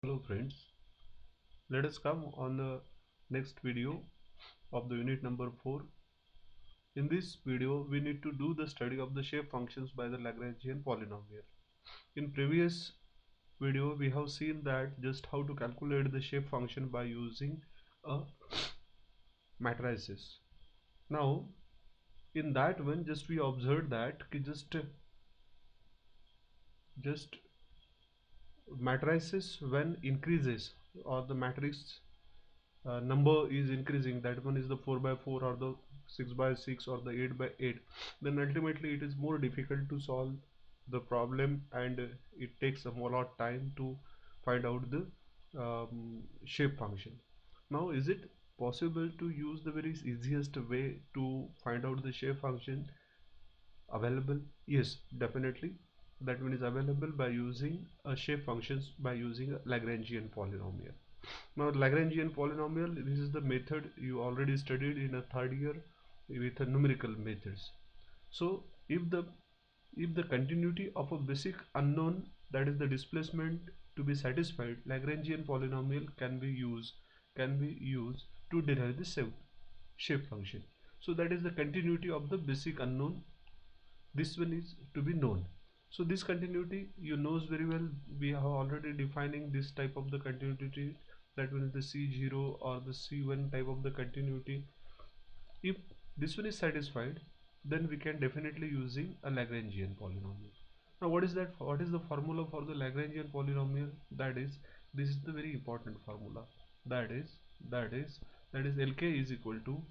Hello friends, let us come on the next video of the unit number 4. In this video we need to do the study of the shape functions by the Lagrangian polynomial. In previous video we have seen that just how to calculate the shape function by using a matrices. Now in that one just we observed that just matrices when increases or the matrix number is increasing, that one is the 4 by 4 or the 6 by 6 or the 8 by 8, then ultimately it is more difficult to solve the problem, and it takes a lot time to find out the shape function. Now is it possible to use the very easiest way to find out the shape function available? Yes, definitely. That one is available by using a shape functions by using a Lagrangian polynomial. Now Lagrangian polynomial, this is the method you already studied in a third year with the numerical methods. So if the continuity of a basic unknown, that is the displacement, to be satisfied, Lagrangian polynomial can be used to derive the shape function. So that is the continuity of the basic unknown. This one is to be known. So this continuity you knows very well. We have already defining this type of the continuity, that one is the C0 or the C1 type of the continuity. If this one is satisfied, then we can definitely using a Lagrangian polynomial. Now what is that? What is the formula for the Lagrangian polynomial? That is, this is the very important formula. That is that is that is LK is equal to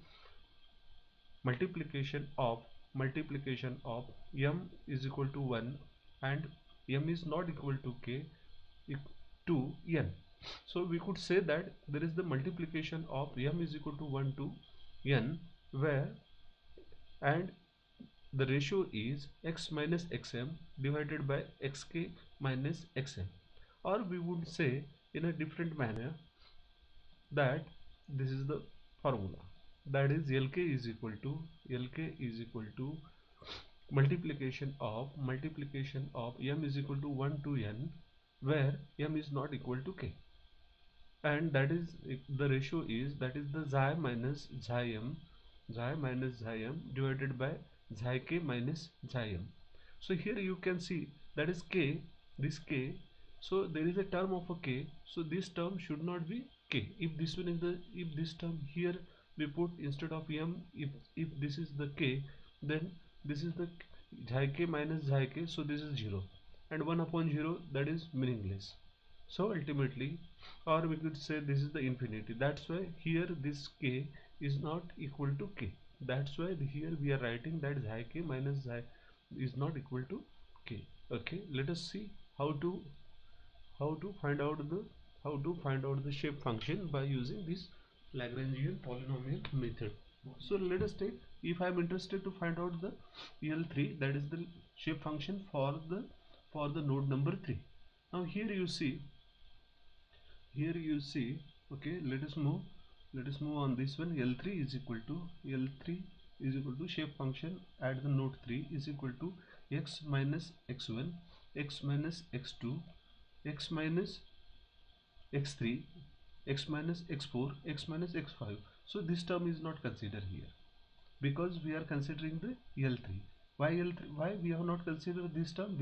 multiplication of m is equal to 1 and m is not equal to k to n. So we could say that there is the multiplication of m is equal to 1 to n, where and the ratio is x minus xm divided by xk minus xm, or we would say in a different manner that this is the formula, that is LK is equal to multiplication of m is equal to 1 to n, where m is not equal to k, and that is the ratio is, that is the xi minus xi m divided by xi k minus xi m. So here you can see that is k, this k, so there is a term of a k, so this term should not be k. If this one is the, if this term here we put instead of m, if this is the k, then this is the xi k minus xi k, so this is 0, and 1 upon 0, that is meaningless. So ultimately, or we could say this is the infinity, that's why here this k is not equal to k. That's why here we are writing that xi k minus xi is not equal to k. Okay, let us see how to how to find out the how to find out the shape function by using this Lagrangian polynomial method. So let us take, if I am interested to find out the L3, that is the shape function for the node number 3. Now here you see, okay, let us move on this one. L3 is equal to shape function at the node 3 is equal to x minus x1, x minus x2, x minus x3, x minus x4, x minus x5. So this term is not considered here because we are considering the L3. Why L3? Why we have not considered this term?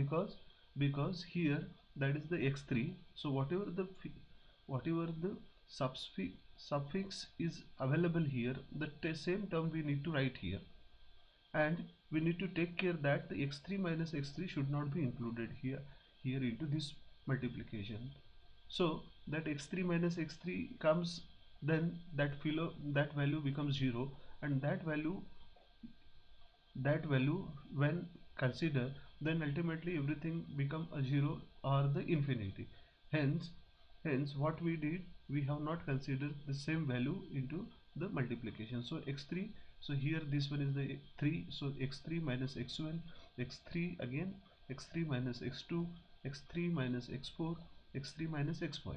Because here that is the x3. So whatever the suffix is available here, the same term we need to write here, and we need to take care that the x3 minus x3 should not be included here into this multiplication. So that x3 minus x3 comes, then that value becomes 0, and that value when consider, then ultimately everything become a 0 or the infinity. Hence hence what we did, we have not considered the same value into the multiplication. So x3, so here this one is the 3, so x3 minus x1, x3 again, x3 minus x2, x3 minus x4, x3 minus x5.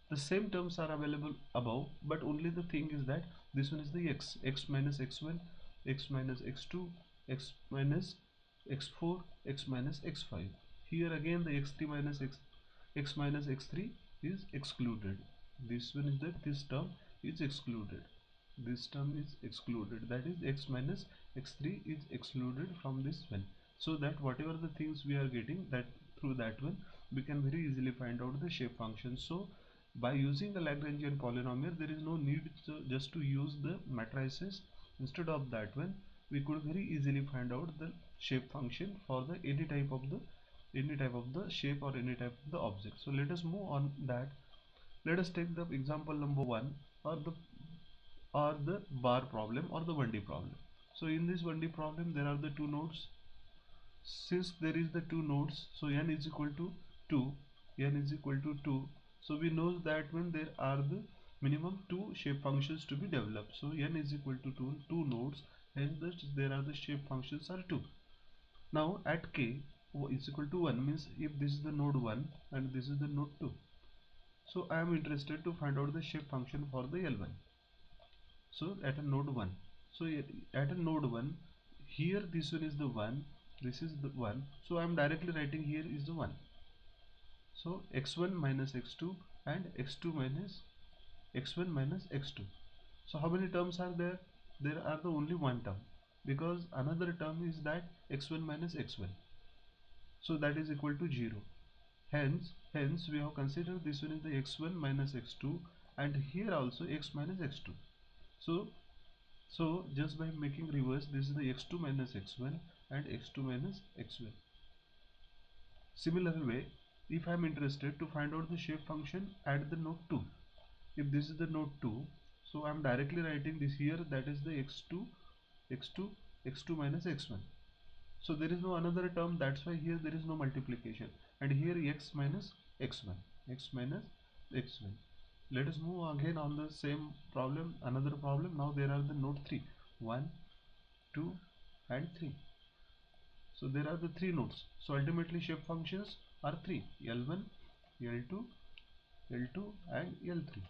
The same terms are available above, but only the thing is that this one is the x minus x1, x minus x2, x minus x4, x minus x5. Here again the x3 minus x minus x3, is excluded. This one is that this term is excluded. This term is excluded. That is x minus x3 is excluded from this one. So that whatever the things we are getting, that through that one we can very easily find out the shape function. So by using the Lagrangian polynomial, there is no need to just to use the matrices. Instead of that one, we could very easily find out the shape function for the any type of the shape or any type of the object. So let us move on that. Let us take the example number 1, or the bar problem, or the 1D problem. So in this 1D problem there are the two nodes. Since there is the two nodes, so n is equal to 2, n is equal to 2, so we know that when there are the minimum two shape functions to be developed. So n is equal to 2 nodes, and there are the shape functions are 2. Now at k is equal to 1 means if this is the node 1 and this is the node 2, so I am interested to find out the shape function for the L1. So at a node 1, so at a node 1, here this one is the 1, this is the 1, so I am directly writing here is the 1. So x1 minus x2 and x2 minus x1 minus x2. So how many terms are there? There are the only one term, because another term is that x1 minus x1, so that is equal to 0. Hence we have considered this one is the x1 minus x2, and here also x minus x2. So just by making reverse, this is the x2 minus x1 and x2 minus x1. Similar way, if I am interested to find out the shape function at the node 2, if this is the node 2, so I am directly writing this here, that is the x2 x2 x2 minus x1. So there is no another term, that's why here there is no multiplication, and here x minus x1, x minus x1. Let us move again on the same problem, another problem. Now there are the node 3, 1 2 and 3. So there are the three nodes, so ultimately shape functions are 3, L1, L2, L2 and L3.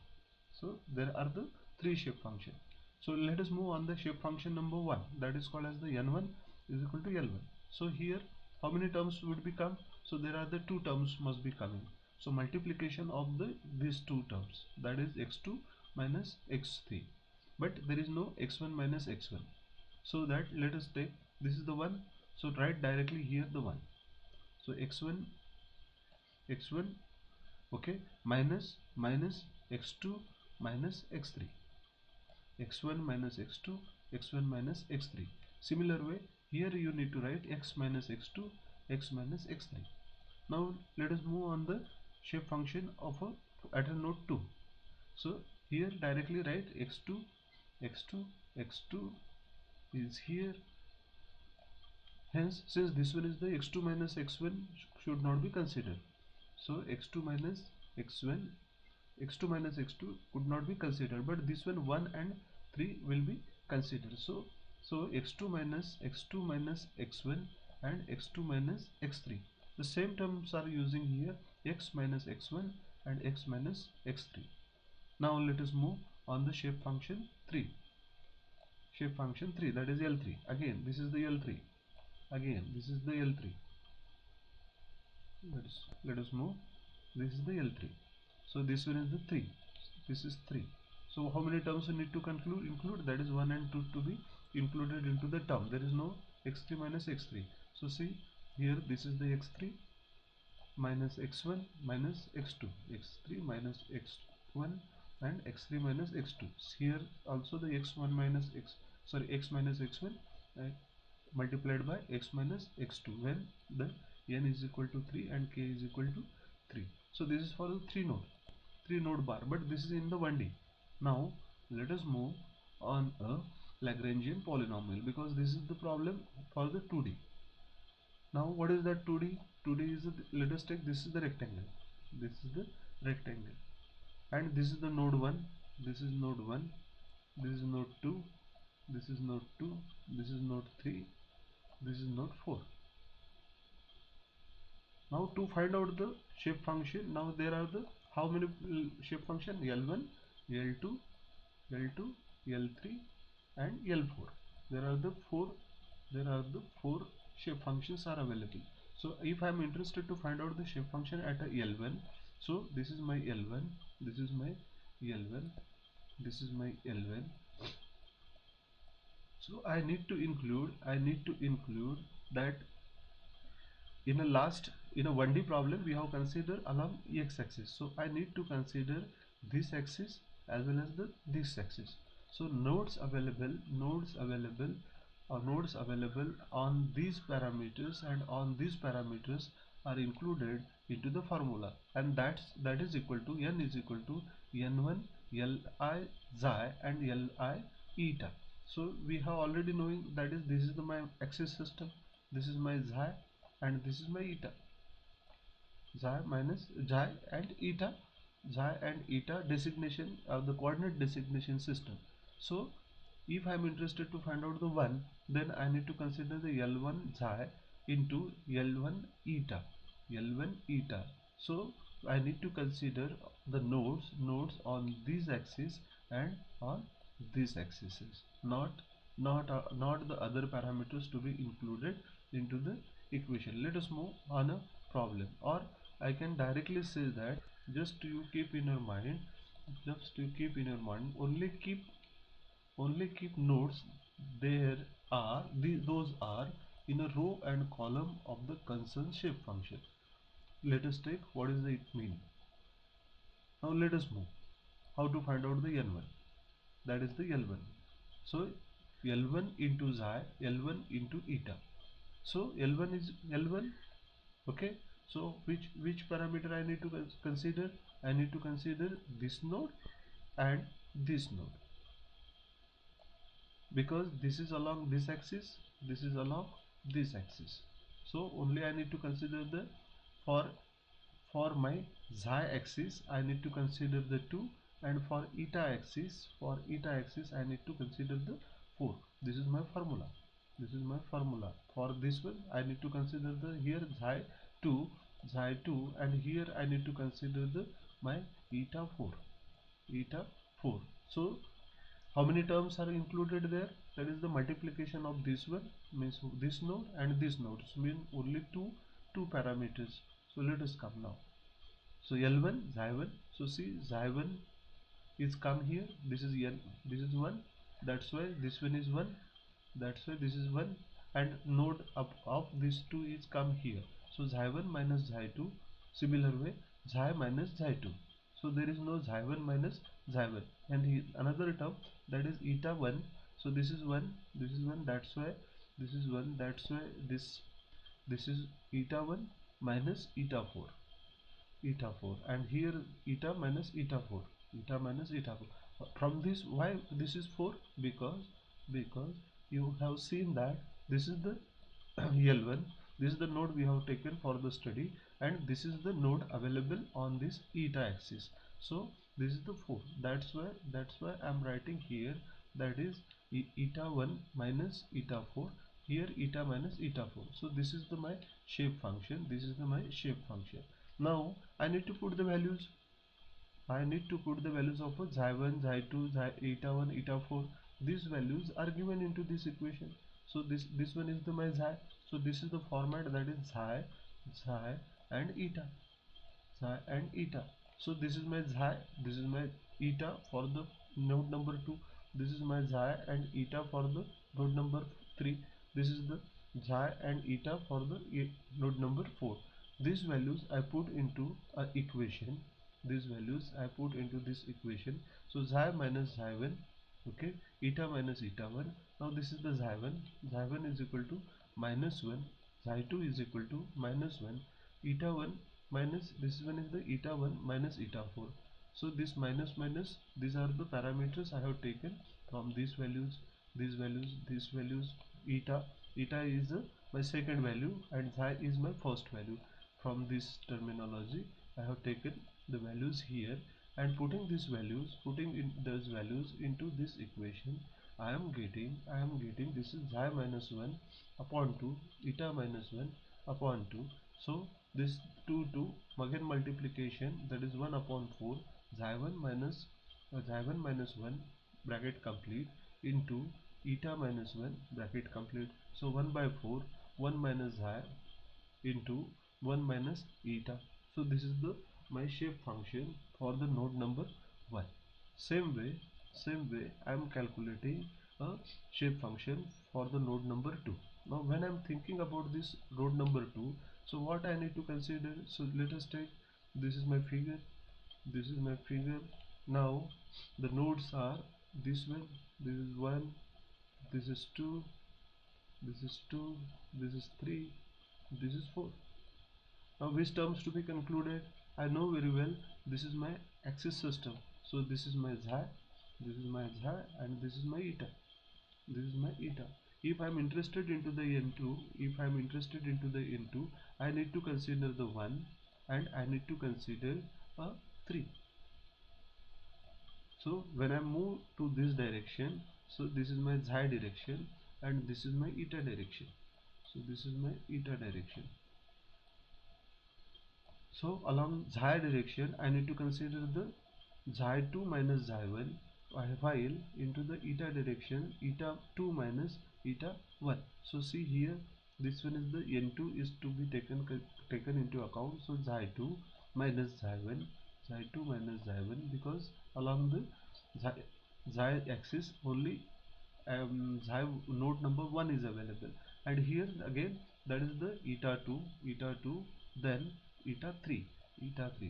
So there are the three shape function. So let us move on the shape function number 1, that is called as the n1 is equal to L1. So here how many terms would become? So there are the two terms must be coming. So multiplication of these two terms, that is x2 minus x3, but there is no x1 minus x1. So that let us take this is the 1, so write directly here the 1. So x1 okay, minus x2 minus x3, x1 minus x2, x1 minus x3. Similar way, here you need to write x minus x2, x minus x3. Now let us move on the shape function of at a node 2. So here directly write x2 x2 x2 is here. Hence, since this one is the x2 minus x1 should not be considered. So x2 minus x1, x2 minus x2 could not be considered, but this one and 3 will be considered. So x2 minus x1 and x2 minus x3. The same terms are using here, x minus x1 and x minus x3. Now let us move on the shape function 3. Shape function 3, that is L3. Again, this is the L3. Again, this is the L3. Let us move. This is the L3. So this one is the 3. This is 3. So how many terms you need to include? That is 1 and 2 to be included into the term. There is no x3 minus x3. So see here, this is the x3 minus x1 minus x2, x3 minus x1 and x3 minus x2. Here also the x1 minus x minus x1 multiplied by x minus x2 when the n is equal to 3 and k is equal to 3. So this is for the 3 node bar, but this is in the 1D. Now let us move on a Lagrangian polynomial, because this is the problem for the 2D. Now what is that 2D? 2D is let us take this is the rectangle. This is the rectangle, and this is the node 1. This is node 1. This is node 2. This is node 2. This is node 3. This is node 4. Now to find out the shape function, now there are the how many shape function? L1, L2, L2, L3 and L4. There are the four shape functions are available. So if I am interested to find out the shape function at a L1, So this is my L1, this is my L1, this is my L1. So I need to include that in a 1D problem we have considered along x-axis. So I need to consider this axis as well as this axis. So nodes available on these parameters and on these parameters are included into the formula, and that is equal to n is equal to n1 li xi and li eta. So we have already knowing that is this is my axis system, this is my xi and this is my eta. Xi minus xi and eta, xi and eta designation of the coordinate designation system. So if I am interested to find out the one, then I need to consider the L1 xi into L1 eta, L1 eta. So I need to consider the nodes on these axes and on these axes, not the other parameters to be included into the equation. Let us move on a problem, or I can directly say that just you keep in your mind, only keep nodes there are those are in a row and column of the concerned shape function. Let us take what is it mean. Now let us move how to find out the n1, that is the L1. So L1 into xi, L1 into eta. So L1 is L1. Okay, so which parameter I need to consider? I need to consider this node and this node, because this is along this axis, this is along this axis. So only I need to consider the for for my xi axis I need to consider the 2, and for eta axis I need to consider the 4. This is my formula, for this one I need to consider the here xi 2 and here I need to consider the my eta 4. So how many terms are included there? That is the multiplication of this one, means this node and this node, so mean only two parameters. So let us come now. So L1 xi1, so see xi1 is come here, this is n, this is 1, that's why this one is 1, that's why this is 1, and node up of this 2 is come here. So xi1 minus xi2, similar way xi minus xi2. So there is no xi1 minus xi1, and another term, that is eta 1. So this is 1, this is 1, that's why this is 1, that's why this is eta 1 minus eta 4, and here eta minus eta 4, from this. Why this is 4? Because you have seen that this is the L1, this is the node we have taken for the study, and this is the node available on this eta axis. So this is the 4, that's why I'm writing here, that is eta 1 minus eta 4, here eta minus eta 4. So this is the my shape function, now I need to put the values. Of a xi1, xi2, eta 1, eta 4. These values are given into this equation. So this one is the my xi. So this is the format, that is xi and eta, So this is my xi, this is my eta for the node number 2. This is my xi and eta for the node number 3. This is the xi and eta for the node number 4. These values I put into a equation. So xi minus xi1, okay, eta minus eta 1. Now this is the xi1. Xi1 is equal to minus 1. Xi2 is equal to minus 1. Eta 1 minus this one is the eta 1 minus eta 4. So this minus minus, these are the parameters I have taken from these values, eta is my second value and xi is my first value. From this terminology I have taken the values here, and putting in those values into this equation, I am getting this is xi minus 1 upon 2, eta minus 1 upon 2. So this 2 again multiplication, that is 1 upon 4, xi1 minus 1 bracket complete into eta minus 1 bracket complete. So 1 by 4, 1 minus xi into 1 minus eta. So this is the my shape function for the node number 1. Same way, I am calculating a shape function for the node number 2. Now when I am thinking about this node number 2, so what I need to consider, so let us take, this is my figure, this is my figure. Now the nodes are this one, this is 1, this is 2, this is 2, this is 3, this is 4. Now which terms to be concluded? I know very well this is my axis system. So this is my xi, this is my xi, and this is my eta. This is my eta. If I am interested into the n2, I need to consider the 1 and I need to consider a 3. So when I move to this direction, so this is my xi direction and this is my eta direction. So this is my eta direction. So along xi direction, I need to consider the xi2 minus xi1, while into the eta direction, eta 2 minus eta 1. So see here, this one is the n2 is to be taken into account. So xi2 minus xi1, because along the xi axis only xi node number 1 is available, and here again that is the eta 2, then eta 3,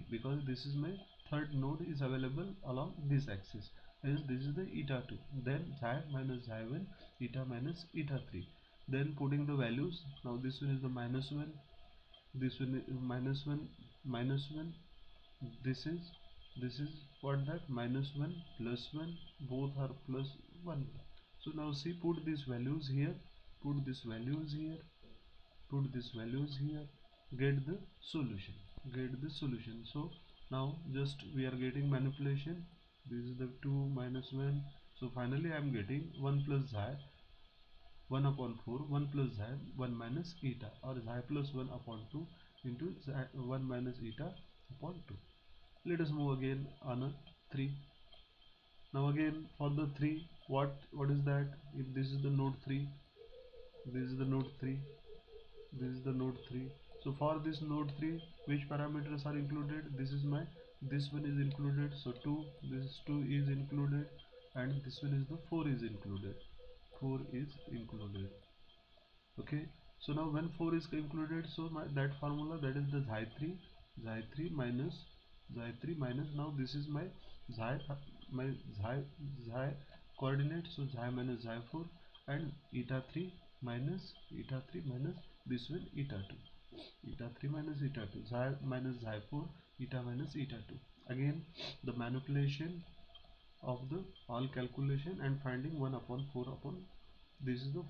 because this is my third node is available along this axis, hence this is the eta 2, then xi minus xi1, eta minus eta 3, then putting the values. Now this one is the minus 1, this one is minus 1, minus 1, this is what, that minus 1 plus 1, both are plus 1. So now see, put these values here, put these values here, put these values here, get the solution, so now just we are getting manipulation. This is the 2 minus 1, so finally I am getting 1 plus xi, 1 upon 4, 1 plus xi, 1 minus eta, or xi plus 1 upon 2 into xi, 1 minus eta upon 2. Let us move again on a 3. Now again for the 3, what is that? If this is the node 3, this is the node 3, this is the node 3. So for this node 3, which parameters are included? This is my, this one is included, so 2, this 2 is included, and this one is the 4 is included, 4 is included. Okay, so now when 4 is included, so that formula, that is the xi3 minus now this is my xi coordinate, so xi minus xi4, and eta 3 minus this one eta 2, eta 3 minus eta 2, xi minus xi4, eta minus eta 2. Again the manipulation of the all calculation and finding 1 upon 4 upon, this is the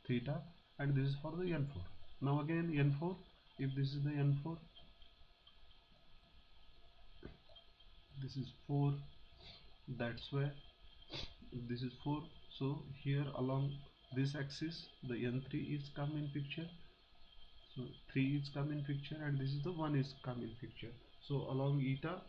theta, and this is for the n4. Now again n4, if this is the n4, this is 4, that's why this is 4. So here along this axis the n3 is come in picture, so 3 is come in picture, and this is the 1 is come in picture. So along eta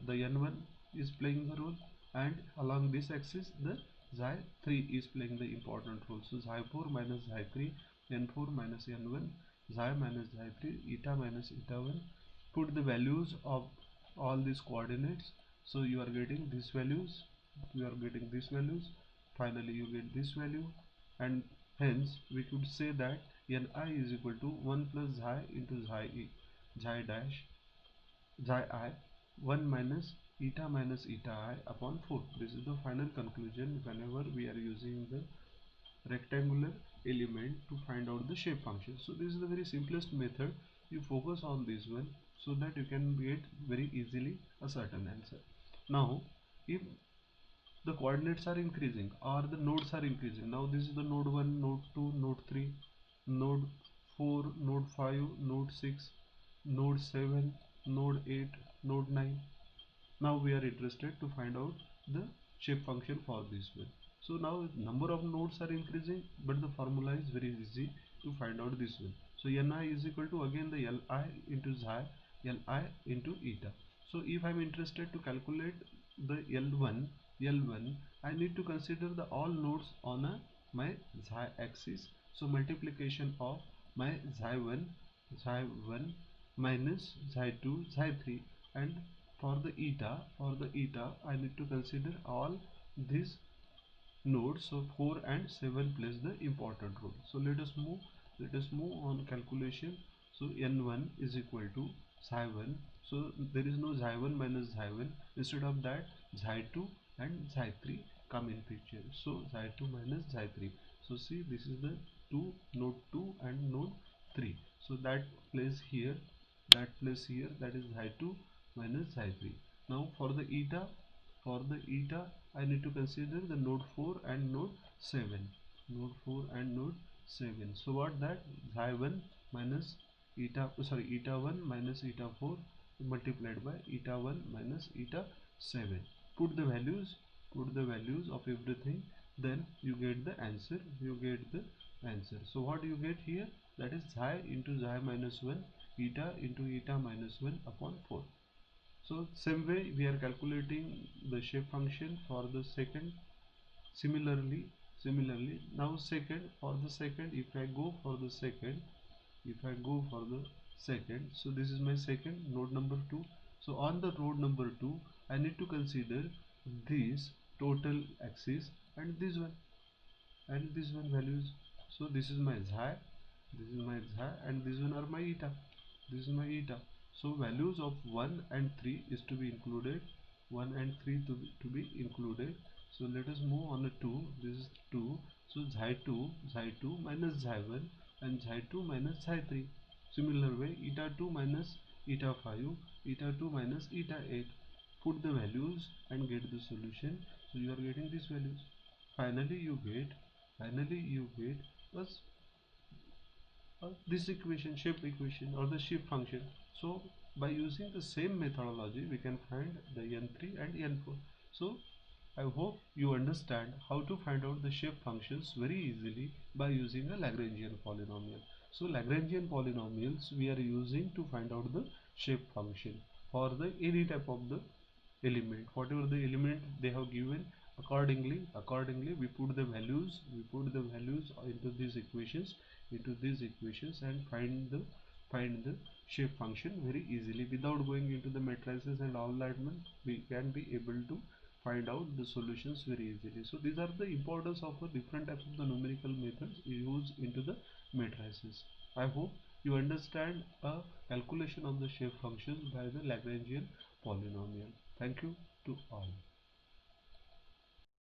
the n1 is playing the role, and along this axis the xi3 is playing the important role. So xi4 minus xi3, n4 minus n1, xi minus xi3, eta minus eta1. Put the values of all these coordinates, so you are getting these values, finally you get this value, and hence we could say that ni is equal to 1 plus xi into xi dash xi I 1 minus eta I upon 4. This is the final conclusion whenever we are using the rectangular element to find out the shape function. So this is the very simplest method. You focus on this one so that you can get very easily a certain answer. Now if the coordinates are increasing or the nodes are increasing, now this is the node 1, node 2, node 3, node 4, node 5, node 6, node 7, node 8, node 9. Now we are interested to find out the shape function for this one. So now number of nodes are increasing, but the formula is very easy to find out this one. So ni is equal to again the li into xi, li into eta. So if I am interested to calculate the L1, I need to consider the all nodes on my xi axis. So multiplication of my xi1 minus xi2 xi3, and for the eta I need to consider all these nodes, so 4 and 7 plays the important role. So let us move on calculation. So n1 is equal to xi1, so there is no xi1 minus xi1, instead of that xi2 and xi3 come in picture. So xi2 minus xi3, so see, this is the two, node 2 and node 3, so that plays here, that is xi2 minus xi3. Now for the eta I need to consider the node 4 and node 7, node 7. So what that xi1 minus eta 1 minus eta 4 multiplied by eta 1 minus eta 7. Put the values of everything, then you get the answer. So what you get here, that is xi into xi minus 1, eta into eta minus 1 upon 4. So same way we are calculating the shape function for the second. Similarly, now second, for the second, if I go for the second, so this is my second node number 2. So on the node number 2, I need to consider this total axis and this one values. So this is my xi, and this one are my eta. This is my eta. So values of 1 and 3 is to be included. 1 and 3 to be included. So let us move on to 2. This is 2. So xi2 minus xi1 and xi2 minus xi3. Similar way, eta 2 minus eta 5, eta 2 minus eta 8. Put the values and get the solution. So you are getting these values. Finally you get us this equation, shape equation, or the shape function. So by using the same methodology we can find the n3 and n4. So I hope you understand how to find out the shape functions very easily by using a Lagrangian polynomial. So Lagrangian polynomials we are using to find out the shape function for the any type of the element, whatever the element they have given. Accordingly we put the values into these equations and find the shape function very easily without going into the matrices and all that. We can be able to find out the solutions very easily. So these are the importance of the different types of the numerical methods used into the matrices. I hope you understand a calculation of the shape functions by the Lagrangian polynomial. Thank you to all.